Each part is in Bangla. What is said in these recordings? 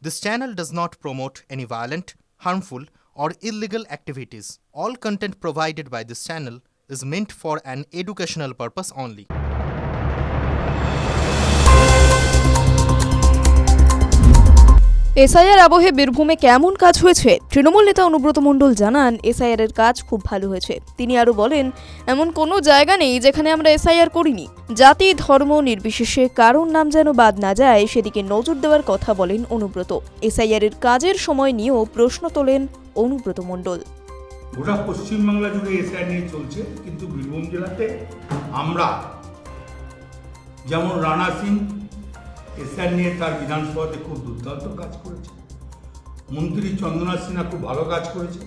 This channel does not promote any violent, harmful, or illegal activities. All content provided by this channel is meant for an educational purpose only. SIR আবহে বীরভূমে কেমন কাজ হয়েছে? তৃণমূল নেতা অনুব্রত মণ্ডল জানান, এসআইআর এর কাজ খুব ভালো হয়েছে। তিনি আরও বলেন, এমন কোনো জায়গা নেই যেখানে আমরা এসআইআর করিনি। জাতি ধর্ম নির্বিশেষে কারোর নাম যেন বাদ না যায় সেদিকে নজর দেওয়ার কথা বলেন অনুব্রত। এসআইআর এর কাজের সময় নিয়েও প্রশ্ন তোলেন অনুব্রত মণ্ডল। গোটা পশ্চিমবাংলা জুড়ে এসআইআর নিয়ে চলছে, কিন্তু বীরভূম জেলাতে আমরা যেমন রানা সিং এসআইআর নিয়ে তার বিধানসভাতে খুব দুর্দান্ত কাজ করেছে, মন্ত্রী চন্দনা সিনহা খুব ভালো কাজ করেছে।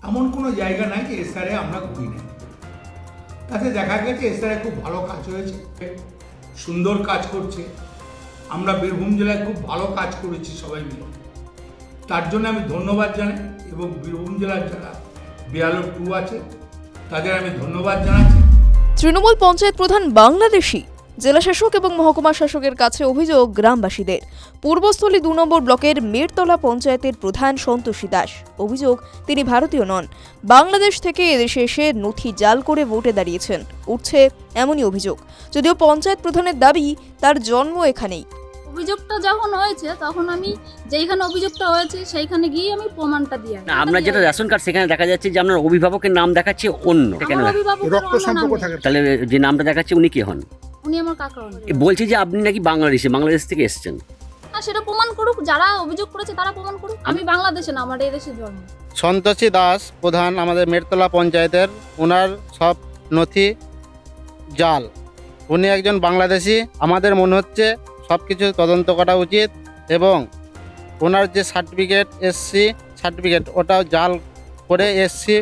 এমন কোনো জায়গা নাই যে এসআইআরে আমরা ঘুরি না। তাতে দেখা গেছে এসআইআরে খুব ভালো কাজ হয়েছে, সুন্দর কাজ করছে। আমরা বীরভূম জেলায় খুব ভালো কাজ করেছি সবাই মিলে, তার জন্য আমি ধন্যবাদ জানাই। এবং বীরভূম জেলার যারা BLO2 আছে তাদের আমি ধন্যবাদ জানাচ্ছি। তৃণমূল পঞ্চায়েত প্রধান বাংলাদেশি। জেলা শাসক এবং মহকুমা শাসকের কাছে অভিযোগ গ্রামবাসীদের। পূর্বস্থলী 2 নম্বর ব্লকের মেরতলা পঞ্চায়েতের প্রধান সন্তোষী দাস। অভিযোগ, তিনি ভারতীয় নন, বাংলাদেশ থেকে এদেশে এসে নথি জাল করে ভোটে দাঁড়িয়েছেন। উঠছে এমনই অভিযোগ, যদিও পঞ্চায়েত প্রধানের দাবি তার জন্ম এখানেই। অভিযোগটা যখন হয়েছে তখন আমি যেইখানে অভিযোগটা হয়েছে সেইখানে গিয়ে আমি প্রমাণটা দিয়ে না, আপনার যেটা রেশন কার্ড সেখানে দেখা যাচ্ছে যে আপনার অভিভাবকের নাম দেখাচ্ছে অন্য। কেন রক্ত সম্পর্ক থাকে, তাহলে যে নামটা দেখাচ্ছে উনি কি হন? উনি আমার কাকা হন। বলছে যে আপনি নাকি বাংলাদেশ থেকে এসেছেন। হ্যাঁ, সেটা প্রমাণ করুক, যারা অভিযোগ করেছে তারা প্রমাণ করুক। আমি বাংলাদেশে না, আমার এই দেশে জন্ম। সন্তোষী দাস প্রধান আমাদের মেরতলা পঞ্চায়েতের, ওনার সব নথি জাল। উনি একজন বাংলাদেশি। আমাদের মনে হচ্ছে সব কিছু তদন্ত করা উচিত এবং ওনার যে সার্টিফিকেট এসসি সার্টিফিকেট ওটাও জাল করে এসসি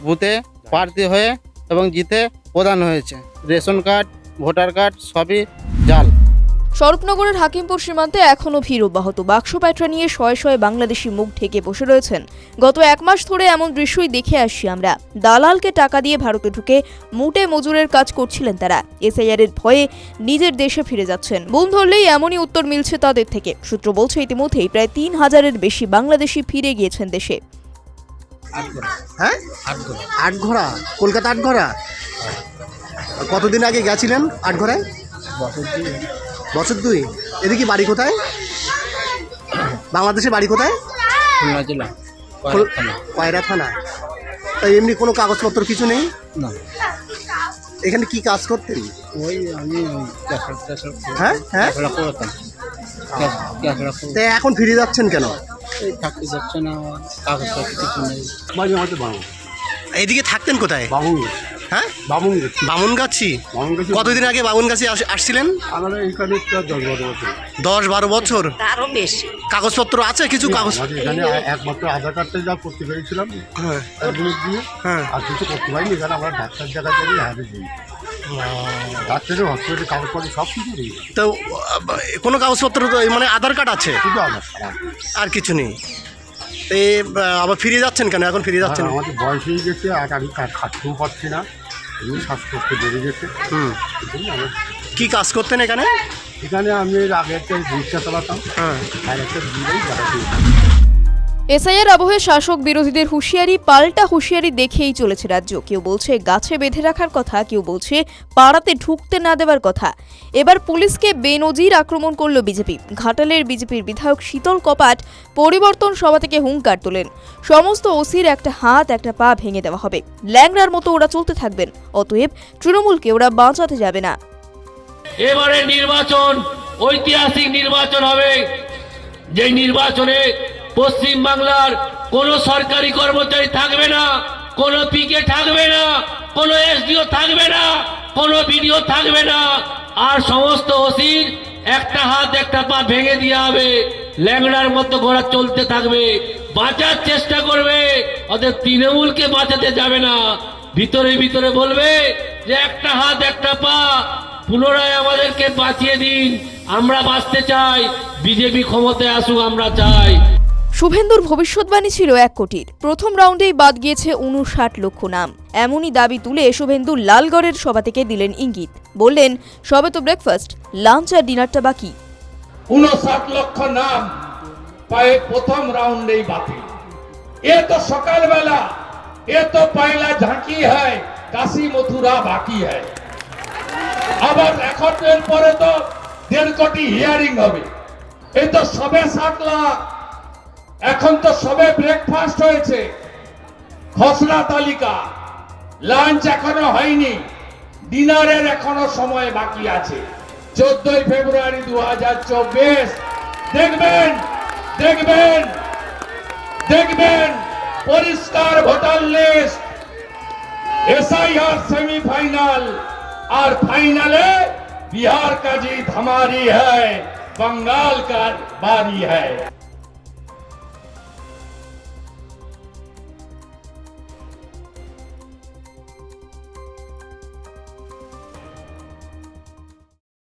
বুথে প্রার্থী হয়ে এবং জিতে প্রদান হয়েছে। রেশন কার্ড ভোটার কার্ড সবই জাল। স্বরূপনগরের হাকিমপুর সীমান্তে এখনও ভিড় অব্যাহত। বাক্স প্যাটরা নিয়ে শয়ে শয়ে বাংলাদেশি মুখ ঢেকে বসে রয়েছেন। গত 1 মাস ধরে এমন দৃশ্যই দেখে আসছি আমরা। দালালকে টাকা দিয়ে ভারতে ঢুকে মুটে মজুরের কাজ করছিলেন তারা। এসআইআর এর ভয়ে নিজের দেশে ফিরে যাচ্ছেন। বুম ধরলেই এমনই উত্তর মিলছে তাদের থেকে। সূত্র বলছে, ইতিমধ্যেই প্রায় 3000-এর বেশি বাংলাদেশি ফিরে গিয়েছেন দেশে। হ্যাঁ, আটঘরা, কলকাতা আটঘরা। কতদিন আগে গেছিলেন আটঘরায়? বছর 2। এদিকে বাড়ি কোথায়? বাংলাদেশে বাড়ি কোথায়? কয়রা থানা। তাই এমনি কোনো কাগজপত্র কিছু নেই? না। এখানে কি কাজ করতেন? ওই আমি হ্যাঁ হ্যাঁ। তাই এখন ফিরে যাচ্ছেন কেন? থাকতে যাচ্ছে না, কাগজপত্র কিছু নেই। মাঝে মাঝে এইদিকে থাকতেন কোথায়? হ্যাঁ, বামুনগাছি। কতদিন আগে বামুনগাছি আসছিলেন? আমরা এখানে 10-12 বছর। আরো বেশি। কাগজপত্র আছে কিছু? কাগজ এখানে একমাত্র আধার কার্ডটা যা করতে পেরেছিলাম, হ্যাঁ দিয়ে হ্যাঁ, আর কিছু করতে পারিনি। এখানে আমরা ডাক্তার জায়গা থেকে হাতে দিই, ডাক্তারের হসপিটালে কাগজপত্র সব কিছু দিই। তো কোনো কাগজপত্র তো মানে আধার কার্ড আছে, শুধু আধার কার্ড, আর কিছু নেই। আবার ফিরে যাচ্ছেন কেন? এখন ফিরে যাচ্ছেন? আমাদের বয়স হয়ে গেছে, আর আমি খাটতেও পারছি না, এমনি শ্বাসকষ্ট বেড়ে গেছে। কি কাজ করতেন এখানে? এখানে আমি আগে একটা রিক্সা চালাতাম, হ্যাঁ, আর একটা দিলেই বেড়াতে। এসআইআর আবহে শাসক বিরোধীদের হুঁশিয়ারি পাল্টা হুঁশিয়ারি দেখেই চলেছে রাজ্য। কেউ বলছে গাছে বেঁধে রাখার কথা, কেউ বলছে পাড়াতে ঢুকতে না দেওয়ার কথা। এবার পুলিশকে বেনজির আক্রমণ করল বিজেপি। ঘাটালের বিজেপির বিধায়ক শীতল কপাট পরিবর্তন সভা থেকে হুঙ্কার তোলেন, সমস্ত ওসির একটা হাত একটা পা ভেঙে দেওয়া হবে, ল্যাংড়ার মতো ওরা চলতে থাকবেন। অতএব তৃণমূলকে ওরা বাঁচাতে যাবে না। এবারে নির্বাচন ঐতিহাসিক নির্বাচন হবে, যে নির্বাচনে পশ্চিম বাংলার কোন সরকারি কর্মচারী থাকবে না, কোন পিকে থাকবে না, কোন এসডিও থাকবে না, কোন বিডিও থাকবে না, আর সমস্ত ওসির একটা হাত একটা পা ভেঙে দেওয়া হবে, ল্যাংড়ার মতো ঘোড়া চলতে থাকবে, বাঁচার চেষ্টা করবে। অতএব তৃণমূলকে বাঁচাতে যাবে না, ভিতরে ভিতরে বলবে যে একটা হাত একটা পা, পুনরায় আমাদেরকে বাঁচিয়ে দিন, আমরা বাঁচতে চাই, বিজেপি ক্ষমতায় আসুক আমরা চাই। শুভেন্দুর ভবিষ্যৎবাণী ছিল 1 কোটির। প্রথম রাউন্ডেই বাদ গিয়েছে 59 লক্ষ নাম। এমনই দাবি তুলে শুভেন্দু লালগড়ের সভা থেকে দিলেন ইঙ্গিত। বললেন, সবে তো ব্রেকফাস্ট, লাঞ্চ আর ডিনারটা বাকি। 59 লক্ষ নাম পায়ে প্রথম রাউন্ডেই বাতিল। এ তো সকালবেলা, এ তো পয়লা ঝাঁকি হয়, কাশি মথুরা বাকি হয়। আবার এখন পরে তো 1.5 কোটি হিয়ারিং হবে। এই তো সবে 7 লাখ, এখন তো সবে ব্রেকফাস্ট হয়েছে, খসড়া তালিকা, লাঞ্চ এখনো হয়নি, ডিনারের এখনো সময় বাকি আছে। 14 ফেব্রুয়ারি 2024 দেখবেন দেখবেন দেখবেন পরিষ্কার ভোটার লিস্ট, एसआईआर सेमीफाइनल और फाइनले बिहार का जीत हमारी है, बंगाल का बारी है।